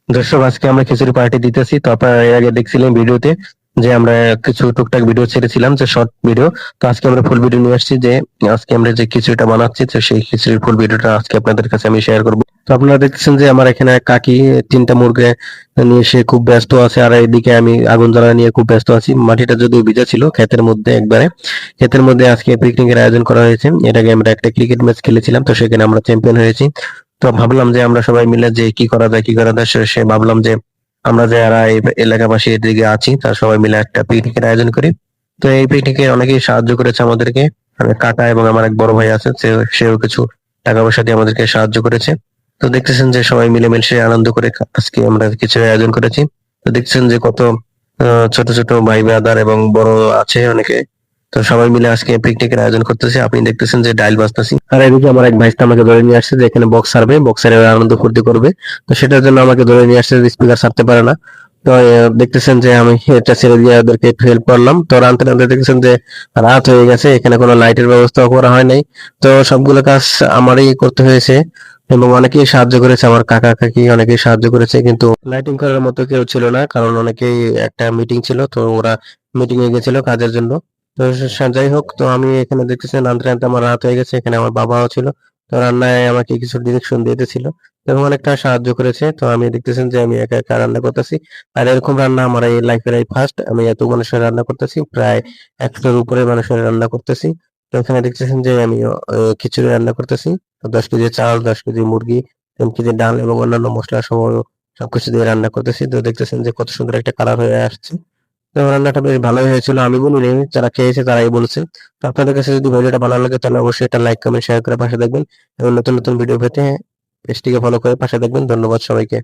দর্শক, আজকে আমরা খিচুড়ি পার্টি দিতেছি। তো আপনারা এর আগে দেখছিলেন ভিডিওতে যে আমরা কিছু টুকটাক ভিডিও ছেড়েছিলাম, যে শর্ট ভিডিও। তো আজকে আমরা ফুল ভিডিও নিয়ে আসছি, যে আজকে আমরা যে খিচুড়িটা বানাচ্ছি, তো সেই খিচুড়ির ফুল ভিডিওটা আজকে আপনাদের কাছে আমি শেয়ার করব। তো আপনারা দেখতেছেন যে আমার এখানে এক কাকি 3টা মুরগি নিয়ে সে খুব ব্যস্ত আছে, আর এইদিকে আমি আগুন জ্বালা নিয়ে খুব ব্যস্ত আছি। মাটিটা যদিও ভিজা ছিল ক্ষেতের মধ্যে, একবারে ক্ষেতের মধ্যে আজকে পিকনিকের আয়োজন করা হয়েছে। এর আগে আমরা একটা ক্রিকেট ম্যাচ খেলেছিলাম, তো সেখানে আমরা চ্যাম্পিয়ন হয়েছি। তো ভাবলাম যে আমরা সবাই মিলে যে কি করা যায়, কি করা যায়, সে ভাবলাম যে আমরা যারা এই এলাকাবাসী এদিকে আছি তারা সবাই মিলে একটা পিকনিকের আয়োজন করি। তো এই পিকনিকে অনেকেই সাহায্য করেছে আমাদেরকে। আমার কাকা এবং আমার এক বড় ভাই আছে, সেও কিছু টাকা পয়সা দিয়ে আমাদেরকে সাহায্য করেছে। তো দেখতেছেন যে সবাই মিলেমিশে আনন্দ করে আজকে আমরা কিছু আয়োজন করেছি। তো দেখছেন যে কত ছোট ছোট ভাই ব্রাদার এবং বড় আছে অনেকে। তো সবাই মিলে আজকে পিকনিকের আয়োজন করতেছি। আপনি দেখতেছেন যে ডাইল বাজতেছি, আর এদিকে আমার এক ভাইস্তা আমাকে ধরে নিয়ে আসছে যে এখানে বক্স ছাড়বে, বক্সারে আনন্দ ফুর্তি করবে। তো সেটার জন্য আমাকে ধরে নিয়ে আসছে, স্পিকার ছাড়তে পারে না। তো দেখতেছেন যে আমি এটা ছেড়ে দিয়ে ওদেরকে একটু হেল্প করলাম। তো রানতে রানতে দেখতেছেন যে রাত হয়ে গেছে, এখানে কোনো লাইটের ব্যবস্থা করা হয় নাই। তো সবগুলো কাজ আমারই করতে হয়েছে, এবং অনেকেই সাহায্য করেছে, আমার কাকা কাকি অনেকেই সাহায্য করেছে, কিন্তু লাইটিং করার মতো কেউ ছিল না, কারণ অনেকেই একটা মিটিং ছিল, তো ওরা মিটিং এ গেছিল কাজের জন্য। তো যাই হোক, তো আমি এখানে দেখতেছি রাঁধতে রাঁধতে আমার রাত হয়ে গেছে। এখানে আমার বাবাও ছিল, তো রান্নায় আমাকে কিছু ডিরেকশন দিয়ে দিয়েছিল এবং অনেকটা সাহায্য করেছে। তো আমি দেখতেছেন যে আমি একা একা রান্না করতেছি, আর এরকম রান্না আমার এই লাইফের এই ফার্স্ট। আমি এত মানুষের রান্না করতেছি, প্রায় 100-র উপরে মানুষের রান্না করতেছি। তো এখানে দেখতেছেন যে আমি খিচুড়ি রান্না করতেছি। 10 কেজি চাল, 10 কেজি মুরগি, 3 কেজি ডাল এবং অন্যান্য মশলা সহ সবকিছু দিয়ে রান্না করতেছি। তো দেখতেছেন যে কত সুন্দর একটা কালার হয়ে আসছে। তো রান্নাটা বেশ ভালোই হয়েছিল, আমি বলিনি, যারা খেয়েছে তারাই বলছে। তো আপনাদের কাছে যদি ভিডিওটা ভালো লাগে তাহলে অবশ্যই এটা লাইক কমেন্ট শেয়ার করে পাশে দেখবেন, এবং নতুন নতুন ভিডিও পেতে পেজটিকে ফলো করে পাশে দেখবেন। ধন্যবাদ সবাইকে।